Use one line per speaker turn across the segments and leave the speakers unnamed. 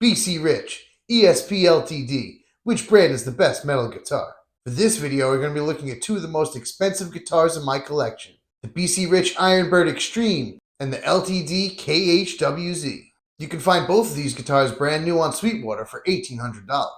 BC Rich, ESP LTD, which brand is the best metal guitar? For this video, we're going to be looking at two of the most expensive guitars in my collection, the BC Rich Ironbird Extreme and the LTD KHWZ. You can find both of these guitars brand new on Sweetwater for $1,800.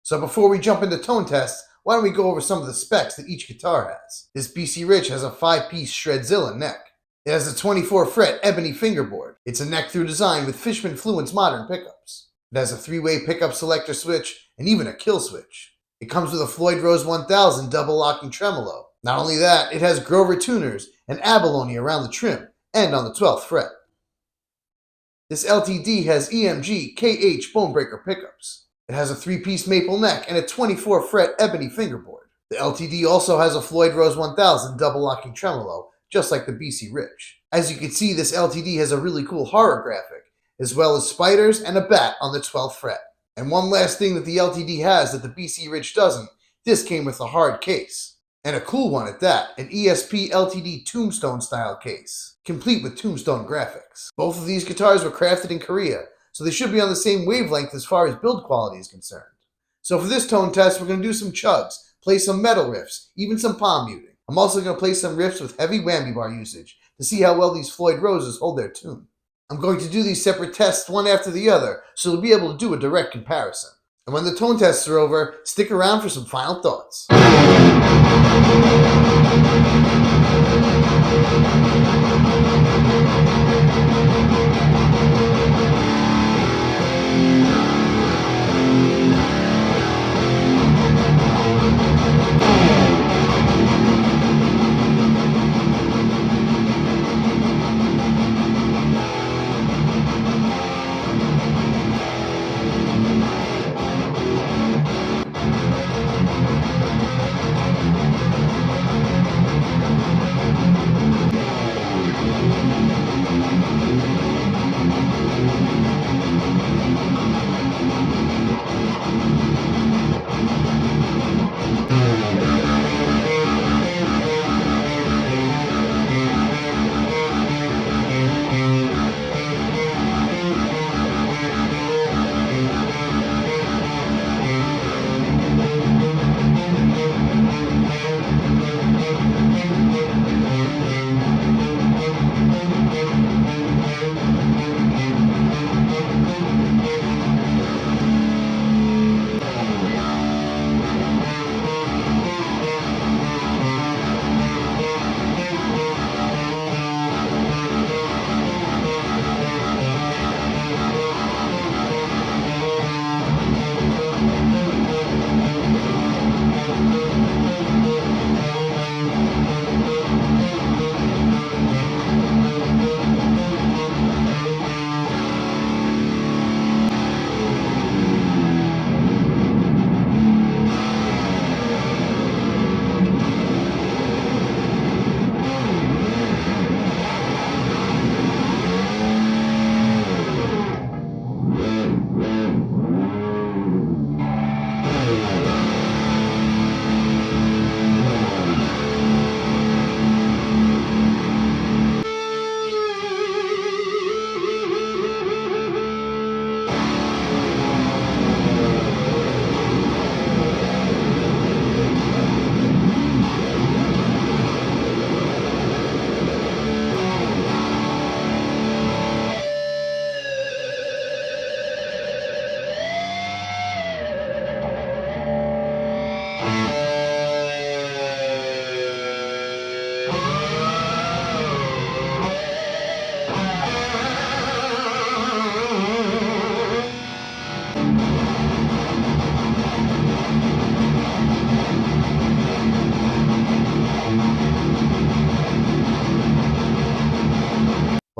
So before we jump into tone tests, why don't we go over some of the specs that each guitar has. This BC Rich has a 5-piece Shredzilla neck. It has a 24-fret ebony fingerboard. It's a neck-through design with Fishman Fluence modern pickups. It has a 3-way pickup selector switch and even a kill switch. It comes with a Floyd Rose 1000 double locking tremolo. Not only that, it has Grover tuners and abalone around the trim and on the 12th fret. This LTD has EMG KH bonebreaker pickups. It has a 3-piece maple neck and a 24-fret ebony fingerboard. The LTD also has a Floyd Rose 1000 double locking tremolo, just like the BC Rich. As you can see, this LTD has a really cool horror graphic, as well as spiders and a bat on the 12th fret. And one last thing that the LTD has that the BC Rich doesn't, this came with a hard case. And a cool one at that, an ESP LTD Tombstone style case, complete with tombstone graphics. Both of these guitars were crafted in Korea, so they should be on the same wavelength as far as build quality is concerned. So for this tone test, we're going to do some chugs, play some metal riffs, even some palm muting. I'm also going to play some riffs with heavy whammy bar usage to see how well these Floyd Roses hold their tune. I'm going to do these separate tests one after the other, so you'll be able to do a direct comparison. And when the tone tests are over, stick around for some final thoughts.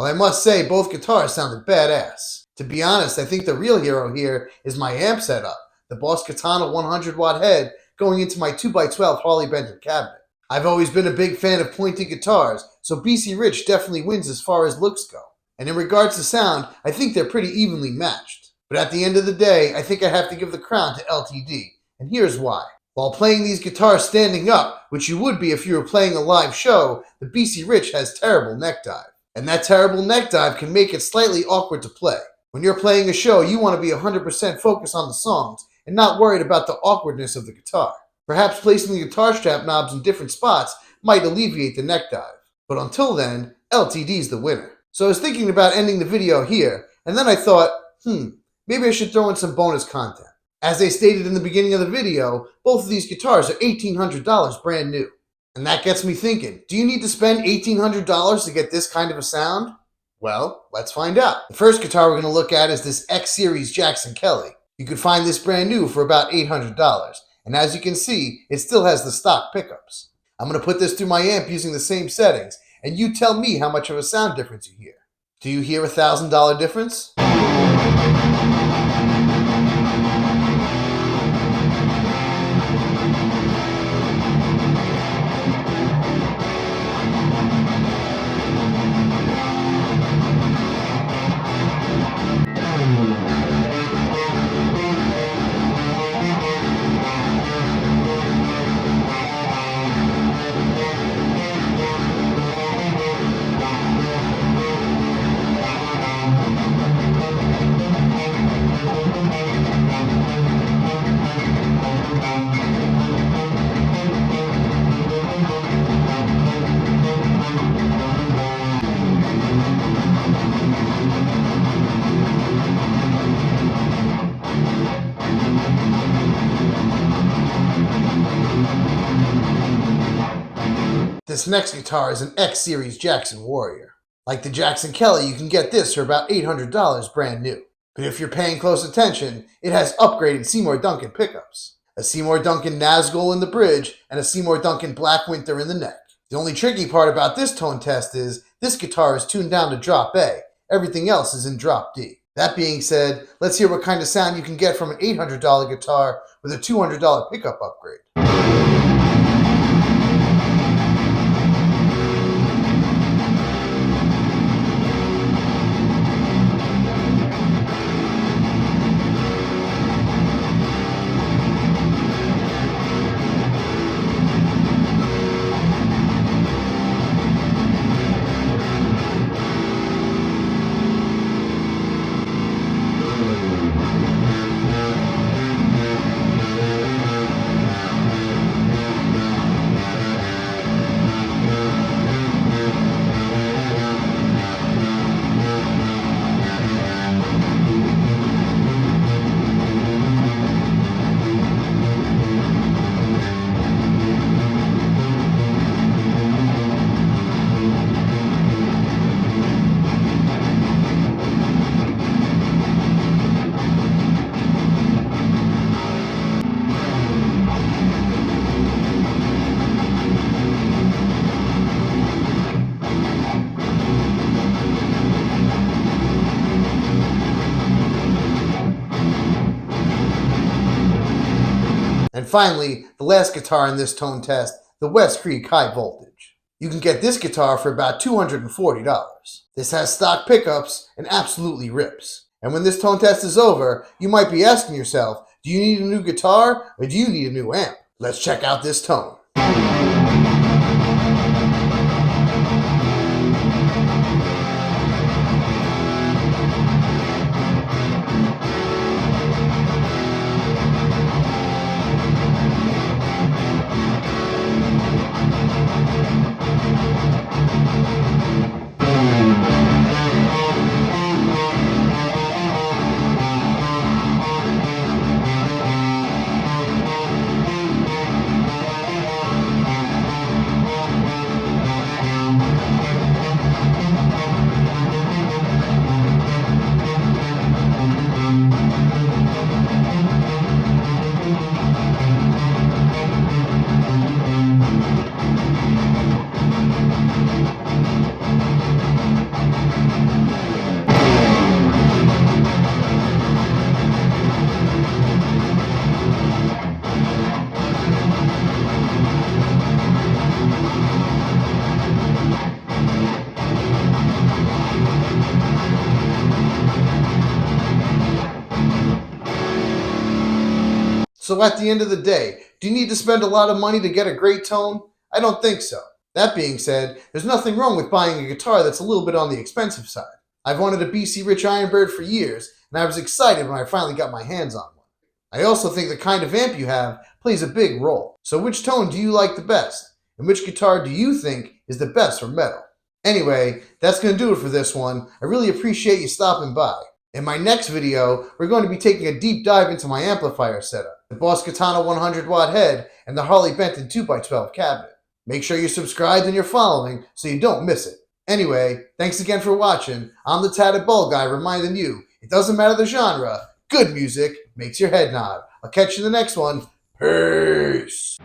Well, I must say, both guitars sounded badass. To be honest, I think the real hero here is my amp setup, the Boss Katana 100-watt head going into my 2x12 Harley Benton cabinet. I've always been a big fan of pointed guitars, so BC Rich definitely wins as far as looks go. And in regards to sound, I think they're pretty evenly matched. But at the end of the day, I think I have to give the crown to LTD, and here's why. While playing these guitars standing up, which you would be if you were playing a live show, the BC Rich has terrible neck dive. And that terrible neck dive can make it slightly awkward to play. When you're playing a show, you want to be 100% focused on the songs and not worried about the awkwardness of the guitar. Perhaps placing the guitar strap knobs in different spots might alleviate the neck dive. But until then, LTD's the winner. So I was thinking about ending the video here, and then I thought, maybe I should throw in some bonus content. As I stated in the beginning of the video, both of these guitars are $1,800 brand new. And that gets me thinking, do you need to spend $1,800 to get this kind of a sound? Well, let's find out. The first guitar we're going to look at is this X Series Jackson Kelly. You could find this brand new for about $800. And as you can see, it still has the stock pickups. I'm going to put this through my amp using the same settings, and you tell me how much of a sound difference you hear. Do you hear a $1,000 difference? This next guitar is an X Series Jackson Warrior. Like the Jackson Kelly, you can get this for about $800 brand new. But if you're paying close attention, it has upgraded Seymour Duncan pickups. A Seymour Duncan Nazgul in the bridge and a Seymour Duncan Black Winter in the neck. The only tricky part about this tone test is this guitar is tuned down to drop A. Everything else is in drop D. That being said, let's hear what kind of sound you can get from an $800 guitar with a $200 pickup upgrade. And finally, the last guitar in this tone test, the West Creek High Voltage. You can get this guitar for about $240. This has stock pickups and absolutely rips. And when this tone test is over, you might be asking yourself, do you need a new guitar or do you need a new amp? Let's check out this tone. So at the end of the day, do you need to spend a lot of money to get a great tone? I don't think so. That being said, there's nothing wrong with buying a guitar that's a little bit on the expensive side. I've wanted a BC Rich Ironbird for years, and I was excited when I finally got my hands on one. I also think the kind of amp you have plays a big role. So which tone do you like the best? And which guitar do you think is the best for metal? Anyway, that's going to do it for this one. I really appreciate you stopping by. In my next video, we're going to be taking a deep dive into my amplifier setup, the Boss Katana 100 watt head, and the Harley Benton 2x12 cabinet. Make sure you're subscribed and you're following so you don't miss it. Anyway, thanks again for watching. I'm the Tatted Bald Guy reminding you, it doesn't matter the genre, good music makes your head nod. I'll catch you in the next one. Peace!